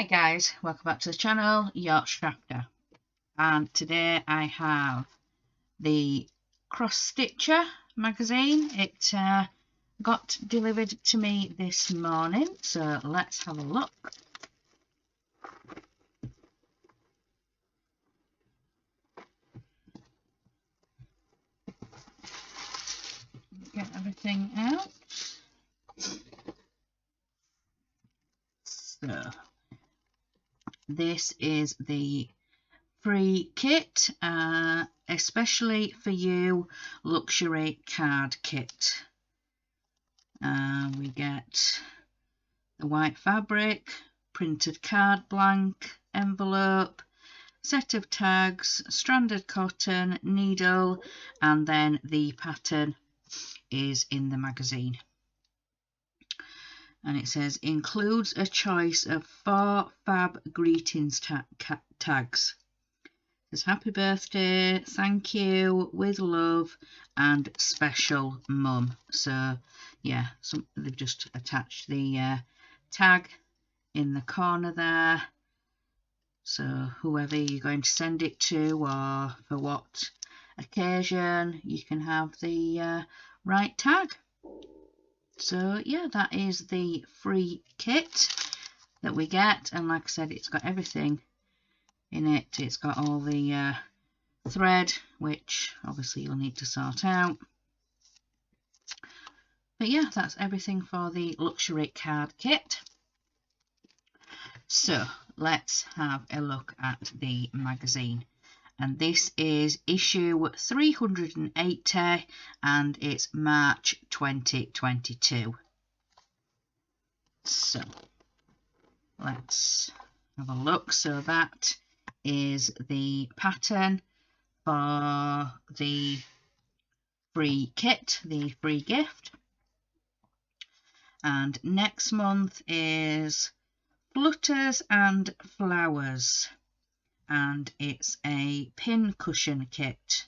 guys, welcome back to the channel, CrossStitcher, and today I have the CrossStitcher magazine. It got delivered to me this morning, so let's have a look. Get everything out. So this is the free kit, especially for you, luxury card kit. We get the white fabric, printed card blank, envelope, set of tags, stranded cotton, needle, and then the pattern is in the magazine. And it says includes a choice of 4 fab greetings tags. It says happy birthday, thank you, with love, and special mum. So yeah, they've just attached the tag in the corner there. So whoever you're going to send it to, or for what occasion, you can have the right tag. So yeah, that is the free kit that we get, and like I said, it's got everything in it. It's got all the thread, which obviously you'll need to sort out. But yeah, that's everything for the luxury card kit. So let's have a look at the magazine. And this is issue 380, and it's March 2022. So let's have a look. So that is the pattern for the free kit, the free gift. And next month is Flutters and Flowers, and it's a pin cushion kit.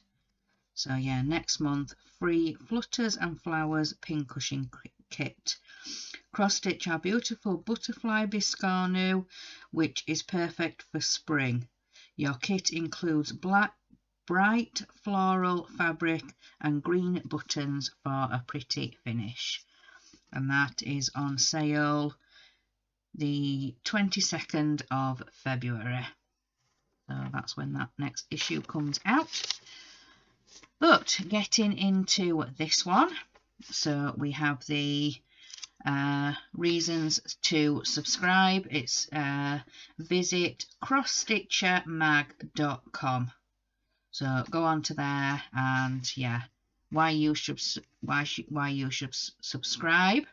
So yeah, next month, free Flutters and Flowers pin cushion kit. Cross stitch our beautiful butterfly biscarnu, which is perfect for spring. Your kit includes bright floral fabric and green buttons for a pretty finish. And that is on sale the 22nd of February. So that's when that next issue comes out. But getting into this one, so we have the reasons to subscribe. It's visit CrossStitcherMag.com. So go on to there, and yeah, why you should subscribe.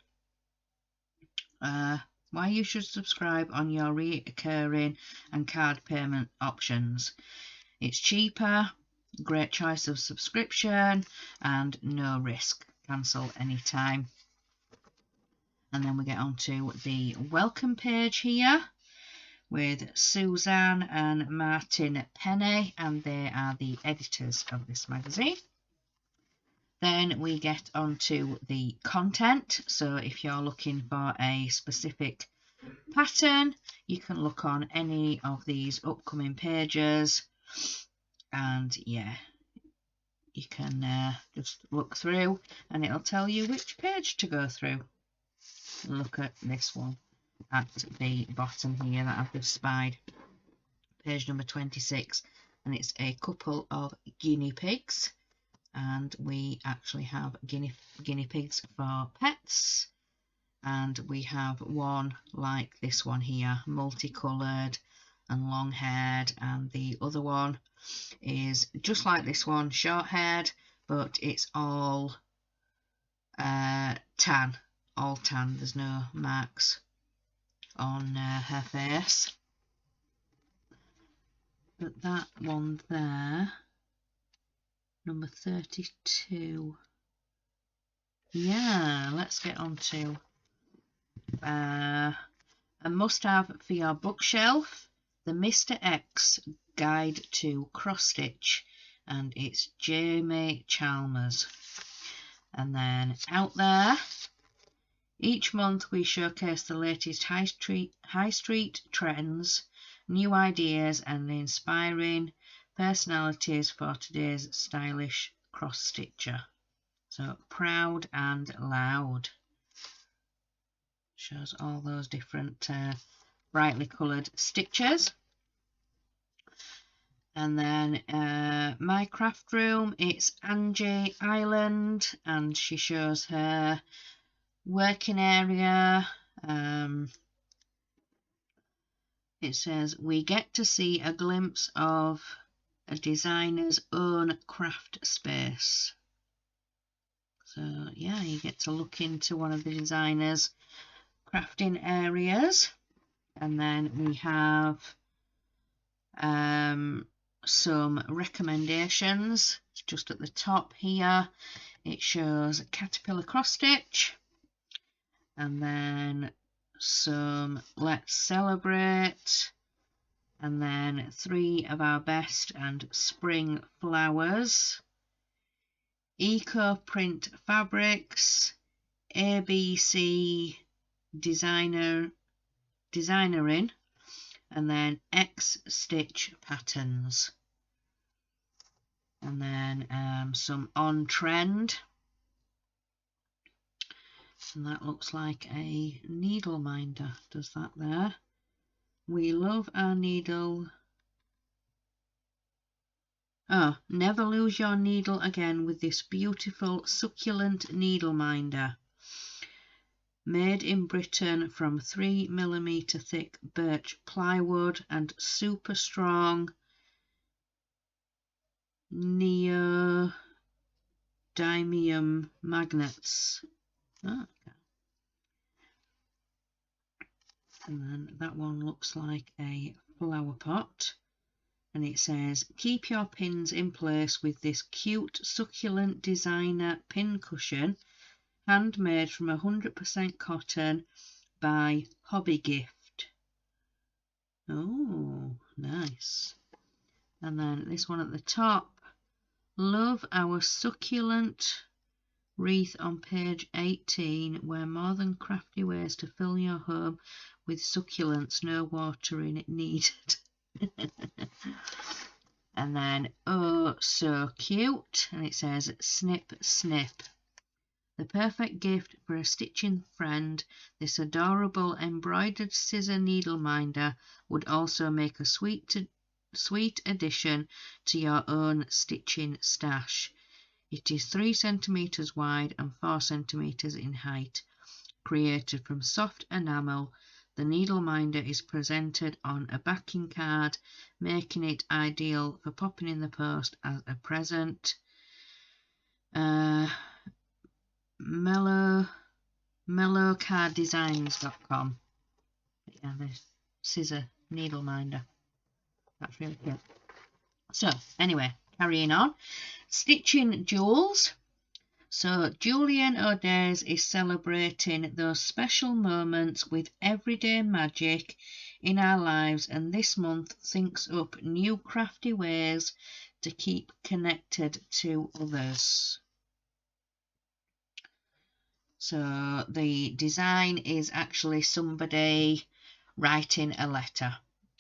Why you should subscribe on your recurring and card payment options. It's cheaper, great choice of subscription, and no risk. Cancel anytime. And then we get on to the welcome page here with Suzanne and Martin Penny, and they are the editors of this magazine. Then we get on to the content. So if you're looking for a specific pattern, you can look on any of these upcoming pages, and yeah, you can just look through and it'll tell you which page to go through. Look at this one at the bottom here that I've just spied, page number 26, and it's a couple of guinea pigs. And we actually have guinea pigs for pets, and we have one like this one here, multicoloured and long haired, and the other one is just like this one, short haired, but it's all tan, there's no marks on her face. But that one there, number 32. Yeah, let's get on to a must-have for your bookshelf, the Mr. X Guide to Cross Stitch, and it's Jamie Chalmers. And then out there Each month we showcase the latest high street trends, new ideas and inspiring personalities for today's stylish cross-stitcher. So proud and loud. Shows all those different brightly coloured stitches. And then my craft room, it's Angie Island, and she shows her working area. It says we get to see a glimpse of a designer's own craft space. So yeah, you get to look into one of the designer's crafting areas. And then we have some recommendations. It's just at the top here. It shows Caterpillar cross stitch, and then some Let's Celebrate, and then 3 of our best and spring flowers, eco print fabrics, ABC designerin, and then X stitch patterns, and then some on trend, and that looks like a needle minder, does that there. We love our needle. Oh, never lose your needle again with this beautiful succulent needle minder. Made in Britain from 3mm thick birch plywood and super strong neodymium magnets. Oh, okay. And then that one looks like a flower pot. And it says, keep your pins in place with this cute succulent designer pin cushion, handmade from 100% cotton by Hobby Gift. Oh, nice. And then this one at the top, love our succulent wreath on page 18, where more than crafty ways to fill your home with succulents, no watering needed. And then, oh, so cute. And it says, snip, snip. The perfect gift for a stitching friend, this adorable embroidered scissor needle minder would also make a sweet addition to your own stitching stash. It is 3 centimeters wide and 4 centimeters in height. Created from soft enamel, the needle minder is presented on a backing card, making it ideal for popping in the post as a present. mellowcarddesigns.com. Yeah, the scissor needle minder. That's really cute. So anyway, carrying on. Stitching jewels. So Julian O'Days is celebrating those special moments with everyday magic in our lives, and this month thinks up new crafty ways to keep connected to others. So the design is actually somebody writing a letter.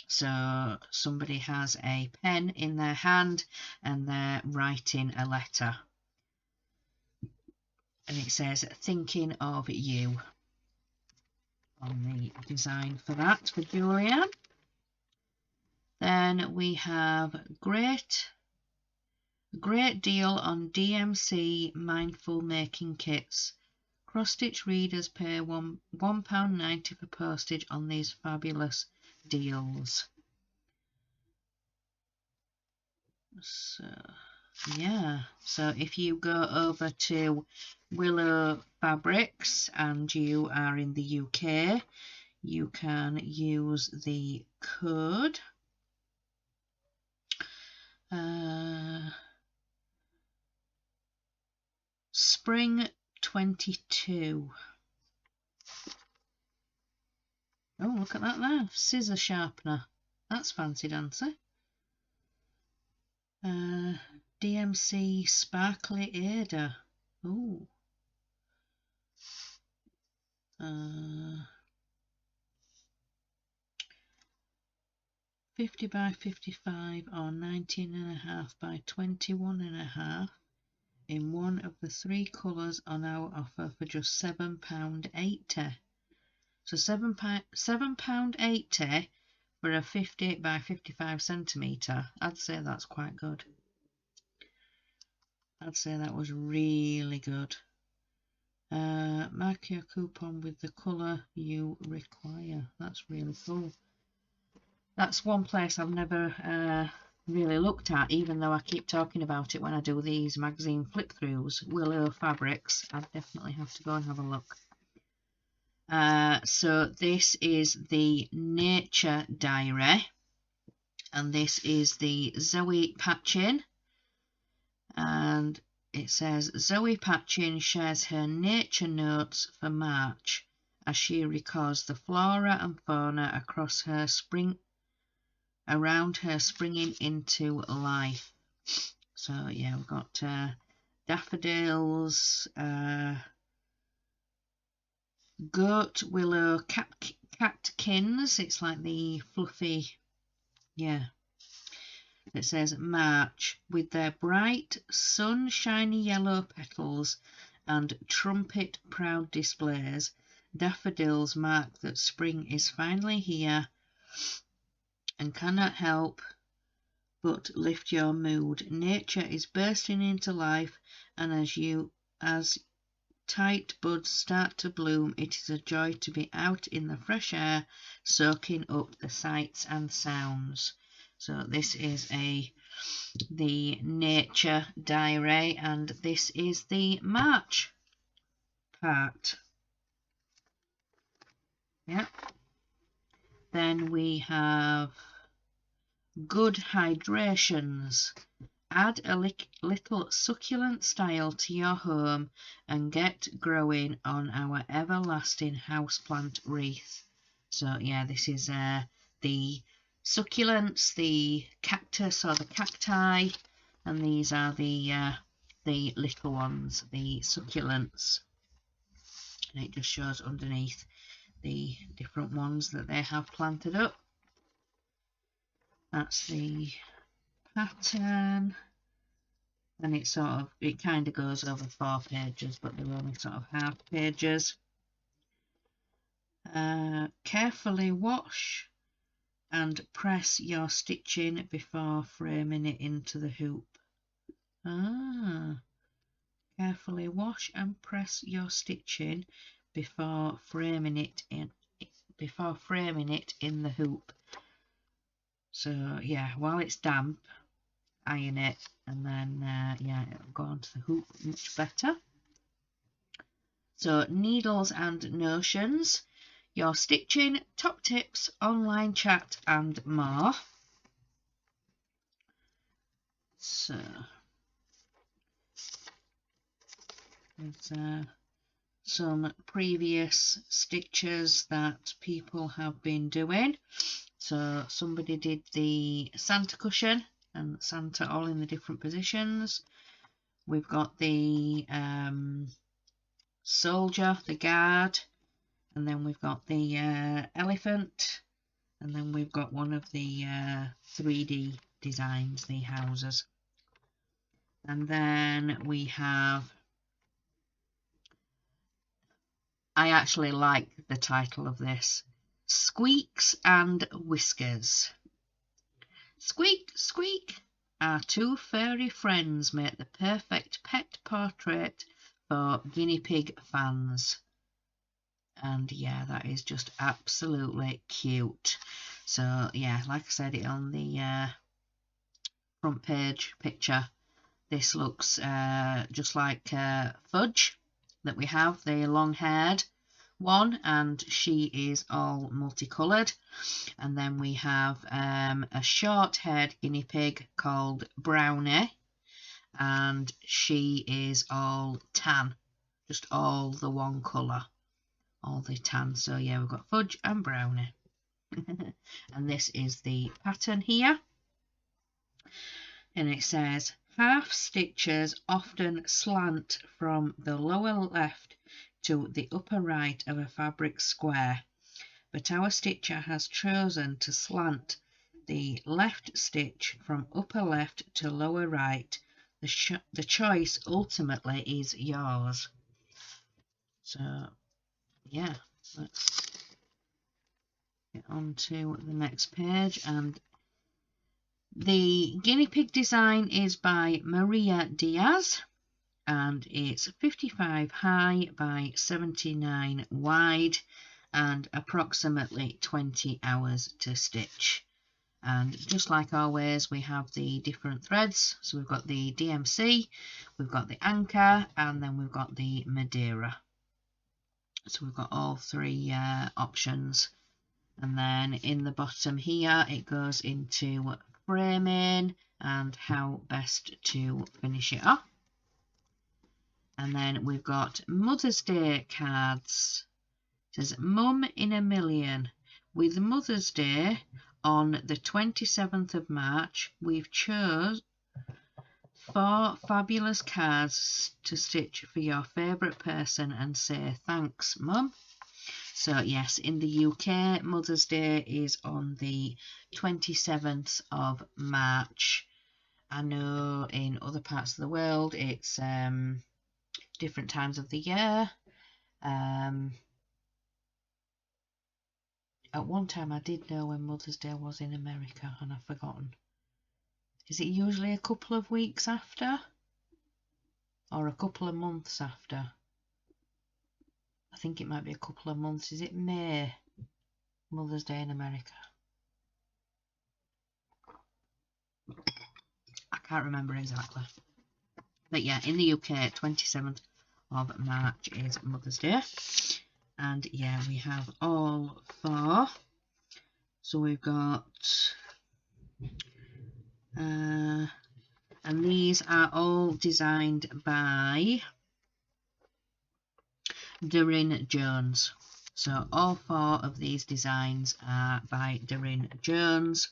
So somebody has a pen in their hand and they're writing a letter. And it says, thinking of you on the design for that, for Julia. Then we have great deal on DMC mindful making kits. Cross-stitch readers pay £1.90 for postage on these fabulous deals. So yeah, so if you go over to Willow Fabrics and you are in the UK, you can use the code Spring 22. Oh, look at that there, scissor sharpener. That's fancy dancy. DMC Sparkly Ada. Oh. 50 by 55 or 19.5 by 21.5 in one of the three colours on our offer for just £7.80. So £7.80 for a 50 by 55 centimetre. I'd say that's quite good. I'd say that was really good. Mark your coupon with the colour you require. That's really cool. That's one place I've never really looked at, even though I keep talking about it when I do these magazine flip-throughs. Willow Fabrics. I definitely have to go and have a look. So this is the Nature Diary, and this is the Zoe Patchin, and it says Zoe Patchin shares her nature notes for March as she records the flora and fauna across her around her springing into life. So yeah, we've got daffodils, goat willow catkins. It's like the fluffy, yeah. It says March with their bright sunshiny yellow petals and trumpet proud displays. Daffodils mark that spring is finally here and cannot help but lift your mood. Nature is bursting into life, and as tight buds start to bloom, it is a joy to be out in the fresh air, soaking up the sights and sounds. So this is the Nature Diary, and this is the March part. Yeah. Then we have Good Hydrations. Add a little succulent style to your home and get growing on our everlasting houseplant wreath. So yeah, this is the succulents, the cactus or the cacti, and these are the little ones, the succulents. And it just shows underneath the different ones that they have planted up. That's the pattern, and it kind of goes over 4 pages, but they're only sort of half pages. Carefully wash and press your stitching before framing it into the hoop. Carefully wash and press your stitching before framing it in the hoop. So yeah, while it's damp, iron it, and then yeah, it'll go onto the hoop much better. So needles and notions, your stitching, top tips, online chat, and more. So there's some previous stitches that people have been doing. So somebody did the Santa cushion and Santa all in the different positions. We've got the soldier, the guard, and then we've got the elephant, and then we've got one of the 3D designs, the houses. And then we have, I actually like the title of this, Squeaks and Whiskers. Squeak, squeak, our two furry friends make the perfect pet portrait for guinea pig fans. And yeah, that is just absolutely cute. So yeah, like I said, it on the front page picture, this looks just like Fudge that we have, the long-haired one, and she is all multicoloured. And then we have a short-haired guinea pig called Brownie, and she is all tan, just all the one colour, all the tan. So yeah, we've got Fudge and Brownie. And this is the pattern here, and it says half stitches often slant from the lower left to the upper right of a fabric square, but our stitcher has chosen to slant the left stitch from upper left to lower right. The choice ultimately is yours. So yeah, let's get on to the next page. And the Guinea Pig design is by Maria Diaz, and it's 55 high by 79 wide and approximately 20 hours to stitch. And just like always, we have the different threads. So we've got the DMC, we've got the anchor, and then we've got the Madeira. So we've got all three options. And then in the bottom here, it goes into framing and how best to finish it off. And then we've got Mother's Day cards. It says, Mum in a Million. With Mother's Day on the 27th of March, we've chose 4 fabulous cards to stitch for your favourite person and say thanks, Mum. So yes, in the UK, Mother's Day is on the 27th of March. I know in other parts of the world it's different times of the year. At one time I did know when Mother's Day was in America and I've forgotten. Is it usually a couple of weeks after? Or a couple of months after? I think it might be a couple of months. Is it May? Mother's Day in America? I can't remember exactly. But yeah, in the UK, 27th of March is Mother's Day. And yeah, we have all 4. So we've got... and these are all designed by Doreen Jones. So all 4 of these designs are by Doreen Jones.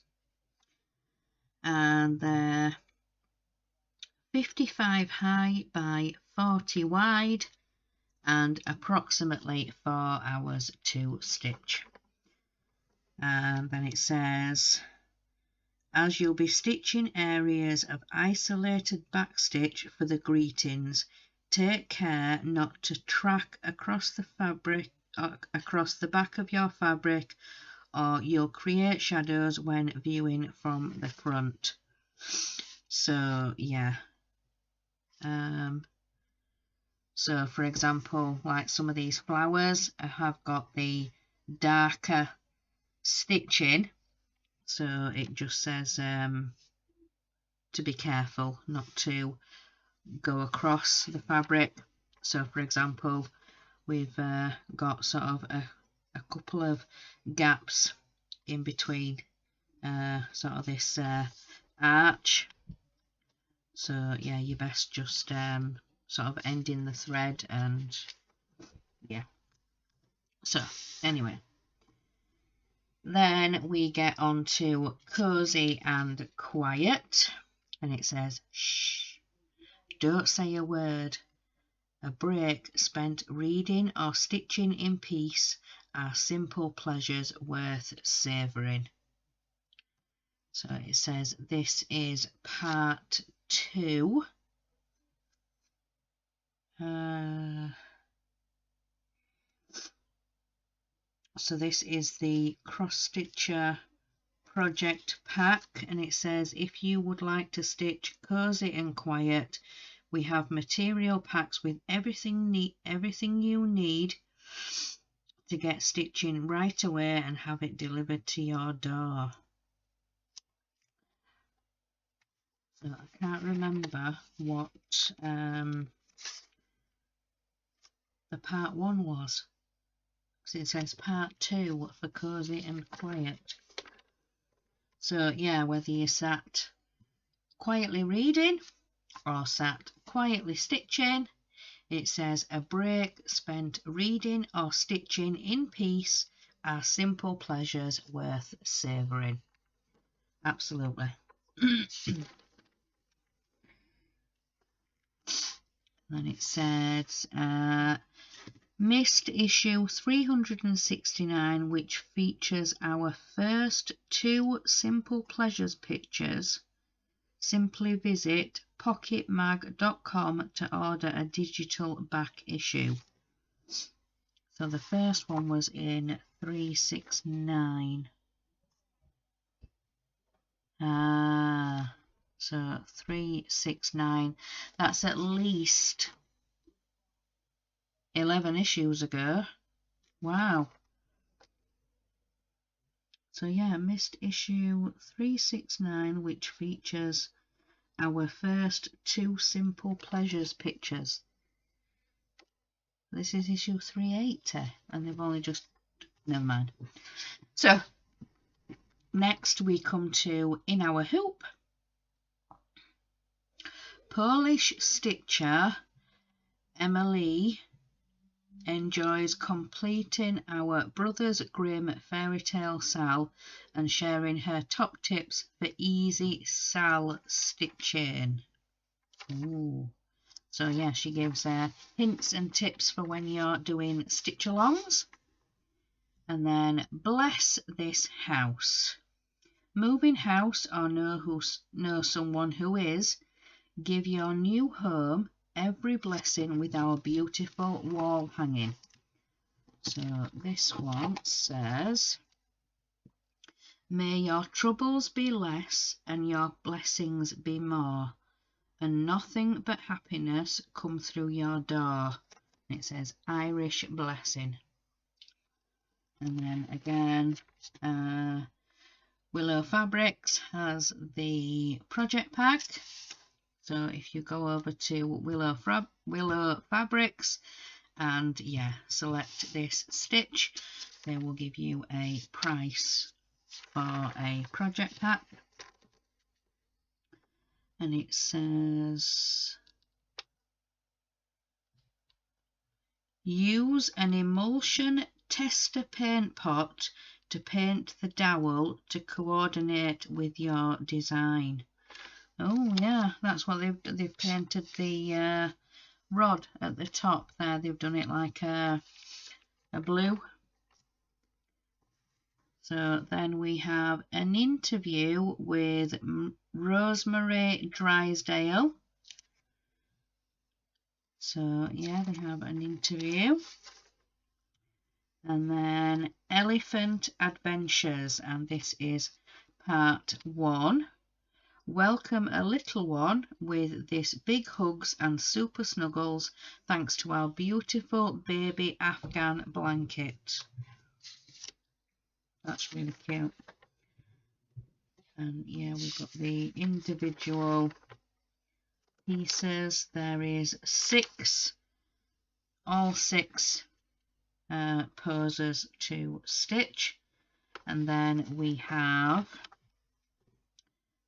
And they're 55 high by 40 wide and approximately 4 hours to stitch. And then it says, as you'll be stitching areas of isolated backstitch for the greetings, take care not to track across the fabric, across the back of your fabric, or you'll create shadows when viewing from the front. So yeah. So for example, like some of these flowers have got the darker stitching, so it just says to be careful not to go across the fabric. So for example, we've got sort of a couple of gaps in between sort of this arch. So yeah, you best just sort of ending the thread, and yeah. So anyway, then we get on to Cozy and Quiet, and it says, shh, don't say a word. A break spent reading or stitching in peace are simple pleasures worth savouring. So it says this is part 2. So this is the CrossStitcher project pack, and it says, if you would like to stitch cozy and quiet, we have material packs with everything you need to get stitching right away and have it delivered to your door. So I can't remember what the part 1 was, because it says part 2 for cozy and quiet. So yeah, whether you sat quietly reading or sat quietly stitching, it says a break spent reading or stitching in peace are simple pleasures worth savouring. Absolutely. Then it says Missed issue 369, which features our first 2 Simple Pleasures pictures. Simply visit pocketmag.com to order a digital back issue. So the first one was in 369. So 369. That's at least 11 issues ago. Wow. So yeah, missed issue 369, which features our first 2 Simple Pleasures pictures. This is issue 380, and they've only just... Never mind. So, next we come to In Our Hoop. Polish stitcher Emily enjoys completing our Brothers Grimm fairy tale Sal and sharing her top tips for easy Sal stitching. Ooh. So yeah, she gives hints and tips for when you're doing stitch-alongs. And then Bless This House. Moving house or know someone who is, give your new home every blessing with our beautiful wall hanging. So this one says, may your troubles be less and your blessings be more, and nothing but happiness come through your door. And it says Irish blessing. And then again, Willow Fabrics has the project pack. So if you go over to Willow Fabrics and yeah, select this stitch, they will give you a price for a project pack. And it says, use an emulsion tester paint pot to paint the dowel to coordinate with your design. Oh yeah, that's what they've painted the rod at the top there. They've done it like a blue. So then we have an interview with Rosemary Drysdale. So yeah, they have an interview. And then Elephant Adventures, and this is part 1. Welcome a little one with this big hugs and super snuggles thanks to our beautiful baby Afghan blanket. That's really cute. And yeah, we've got the individual pieces. There is all six poses to stitch. And then we have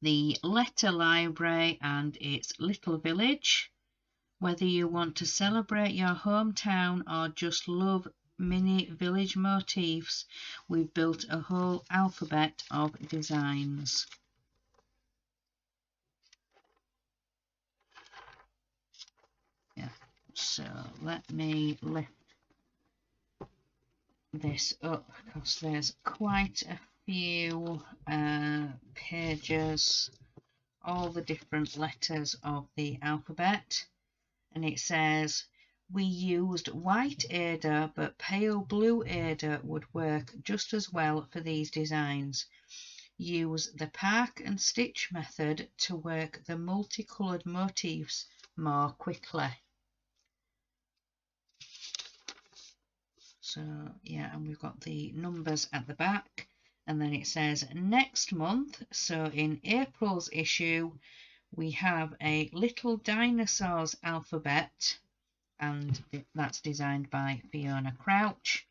the letter library and its little village. Whether you want to celebrate your hometown or just love mini village motifs, we've built a whole alphabet of designs. Yeah, so let me lift this up because there's quite a few pages, all the different letters of the alphabet. And it says, we used white Ada, but pale blue Ada would work just as well for these designs. Use the park and stitch method to work the multicoloured motifs more quickly. So yeah, and we've got the numbers at the back, and then it says next month, so in April's issue, we have a little dinosaurs alphabet, and that's designed by Fiona Crouch.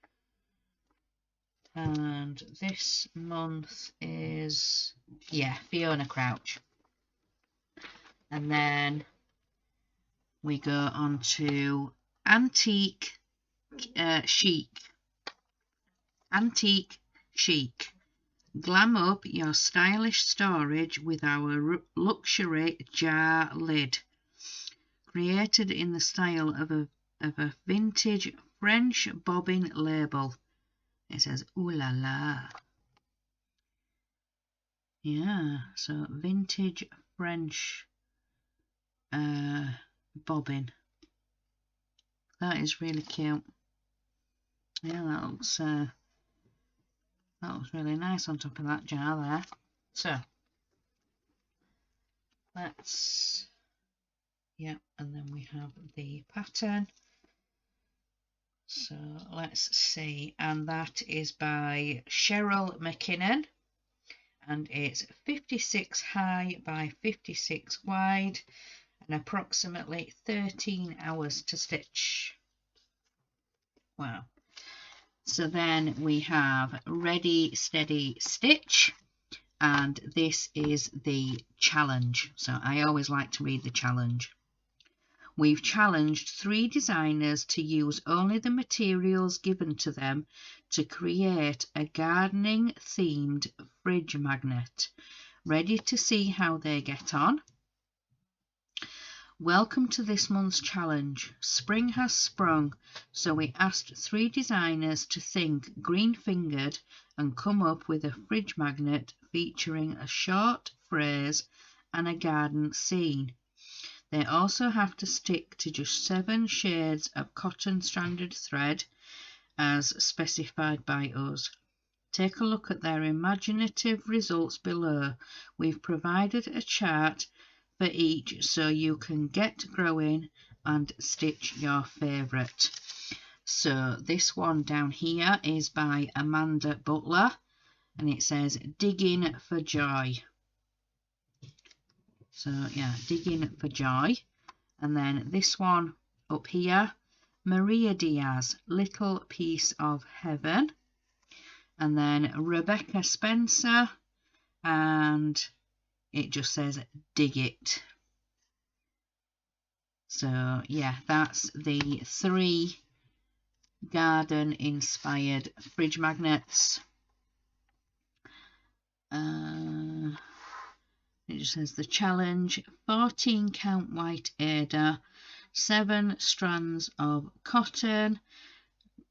And this month is, yeah, Fiona Crouch. And then we go on to Antique Chic. Antique Chic. Glam up your stylish storage with our luxury jar lid. Created in the style of a vintage French bobbin label. It says ooh la la. Yeah, so vintage French bobbin. That is really cute. Yeah, that looks really nice on top of that jar there. So let's, yeah, and then we have the pattern. So let's see, and that is by Cheryl McKinnon, and it's 56 high by 56 wide and approximately 13 hours to stitch. Wow. So then we have Ready Steady Stitch, and this is the challenge. So I always like to read the challenge. We've challenged 3 designers to use only the materials given to them to create a gardening themed fridge magnet. Ready to see how they get on? Welcome to this month's challenge. Spring has sprung, so we asked 3 designers to think green-fingered and come up with a fridge magnet featuring a short phrase and a garden scene. They also have to stick to just 7 shades of cotton stranded thread as specified by us. Take a look at their imaginative results below. We've provided a chart for each so you can get growing and stitch your favourite. So this one down here is by Amanda Butler, and it says Digging for Joy. So yeah, Digging for Joy. And then this one up here, Maria Diaz, Little Piece of Heaven. And then Rebecca Spencer, and it just says Dig It. So yeah, that's the 3 garden inspired fridge magnets. It just says the challenge: 14 count white Aida, 7 strands of cotton,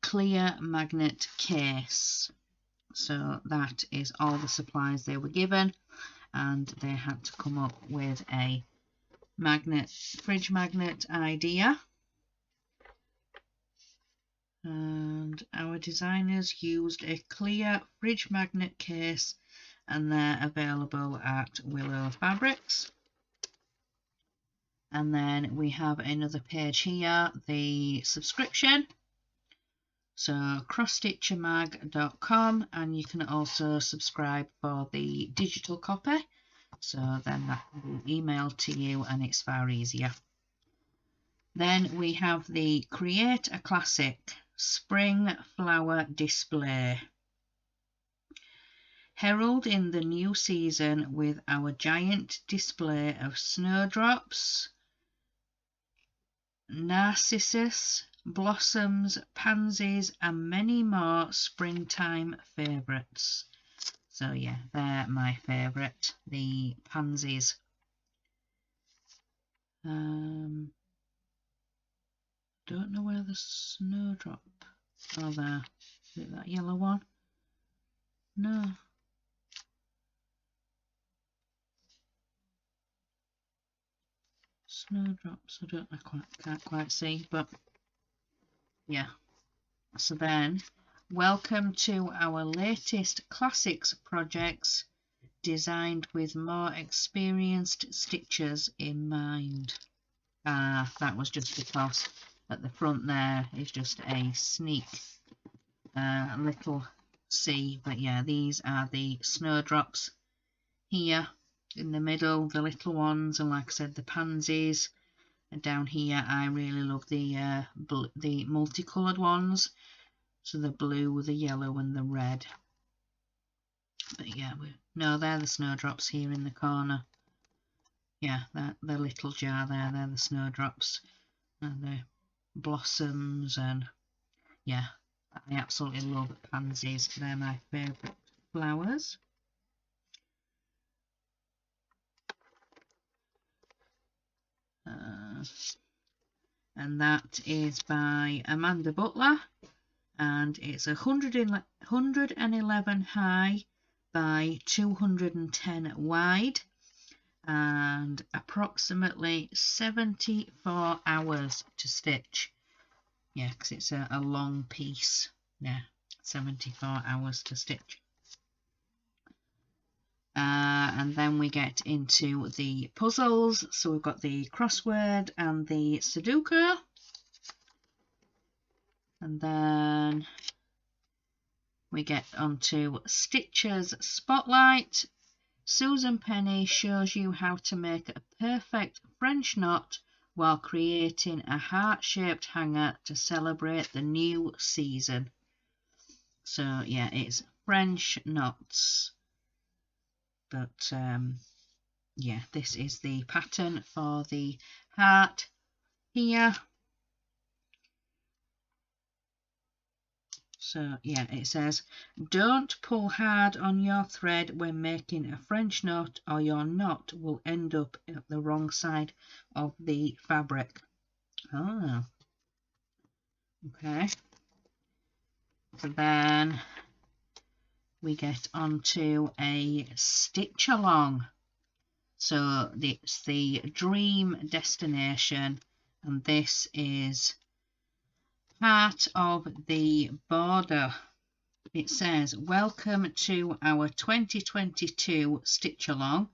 clear magnet case. So that is all the supplies they were given, and they had to come up with a fridge magnet idea. And our designers used a clear fridge magnet case, and they're available at Willow Fabrics. And then we have another page here, the subscription. So CrossStitcherMag.com, and you can also subscribe for the digital copy. So then that will be emailed to you, and it's far easier. Then we have the Create a Classic Spring Flower Display. Herald in the new season with our giant display of snowdrops, narcissus, blossoms, pansies, and many more springtime favourites. So yeah, they're my favourite, the pansies. Don't know where the snowdrop. Oh, there. Is it that yellow one? No. Snowdrops. Can't quite see, but yeah. So then, welcome to our latest classics projects, designed with more experienced stitchers in mind. That was just because at the front there is just a sneak little C, but yeah, these are the snowdrops here in the middle, the little ones, and like I said, the pansies. And down here I really love the multicoloured ones, so the blue, the yellow and the red. But yeah, no, they're the snowdrops here in the corner. Yeah, the little jar there, they're the snowdrops, and the blossoms, and yeah, I absolutely love pansies. They're my favourite flowers. and that is by Amanda Butler, and it's 111 high by 210 wide and approximately 74 hours to stitch. Yeah, because it's a long piece. Yeah, 74 hours to stitch. And then we get into the puzzles. So we've got the crossword and the Sudoku. And then we get onto Stitcher's Spotlight. Susan Penny shows you how to make a perfect French knot while creating a heart-shaped hanger to celebrate the new season. So yeah, it's French knots. But yeah, this is the pattern for the heart here. So yeah, it says, don't pull hard on your thread when making a French knot or your knot will end up at the wrong side of the fabric. Oh, okay. So then we get onto a stitch along. So it's the dream destination, and this is part of the border. It says, welcome to our 2022 Stitch Along.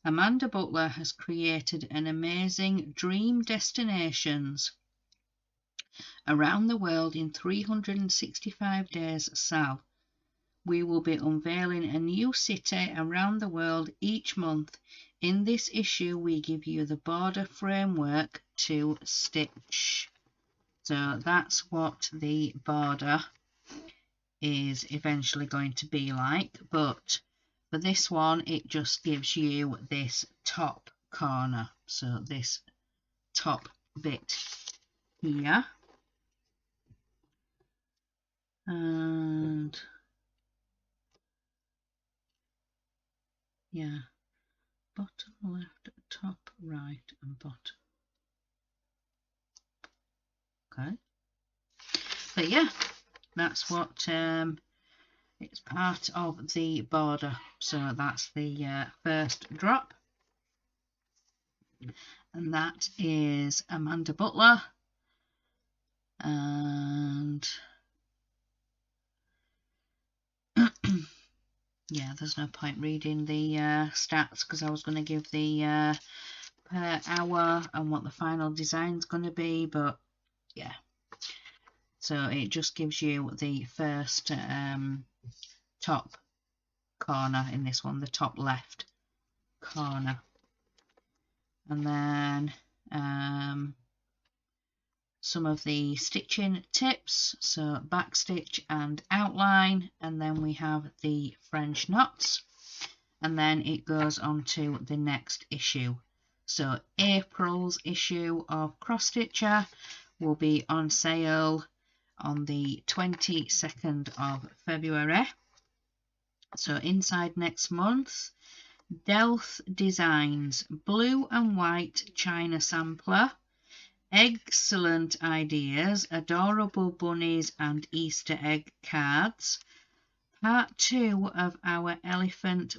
Amanda Butler has created an amazing dream destinations around the world in 365 days south. We will be unveiling a new city around the world each month. In this issue, we give you the border framework to stitch. So that's what the border is eventually going to be like, but for this one it just gives you this top corner, so this top bit here, and yeah, bottom left, top right, and bottom. Okay, but yeah, that's what it's part of the border. So that's the first drop, and that is Amanda Butler. And yeah, there's no point reading the stats because I was going to give the per hour and what the final design's going to be, but yeah, so it just gives you the first top corner in this one, the top left corner, and then some of the stitching tips, so back stitch and outline, and then we have the French knots, and then it goes on to the next issue. So April's issue of CrossStitcher will be on sale on the 22nd of February. So inside next month, Delft Designs blue and white China sampler, excellent ideas, adorable bunnies and Easter egg cards, part 2 of our elephant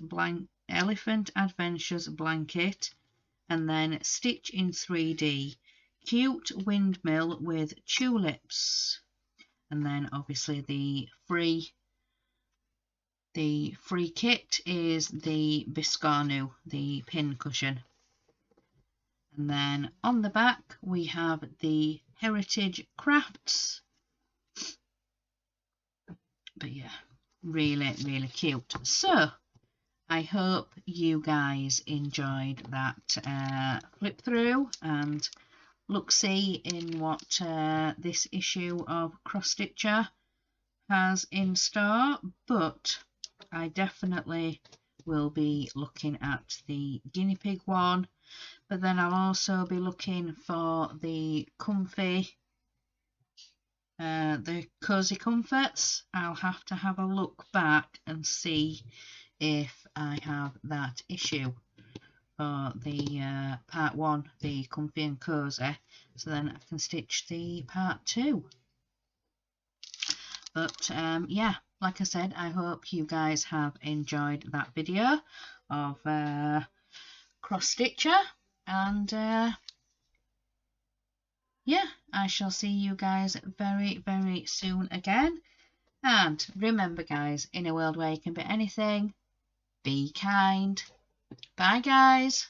adventures blanket, and then stitch in 3D, cute windmill with tulips, and then obviously the free kit is the Biscarnu, the pin cushion. And then on the back we have the Heritage Crafts. But yeah, really, really cute. So I hope you guys enjoyed that flip through and look-see in what this issue of CrossStitcher has in store, but I definitely will be looking at the guinea pig one, but then I'll also be looking for the comfy, the cozy comforts. I'll have to have a look back and see if I have that issue for the part 1, the comfy and cozy, so then I can stitch the part 2. But yeah, like I said, I hope you guys have enjoyed that video of CrossStitcher, and yeah, I shall see you guys very, very soon again. And remember, guys, in a world where you can be anything, be kind. Bye, guys.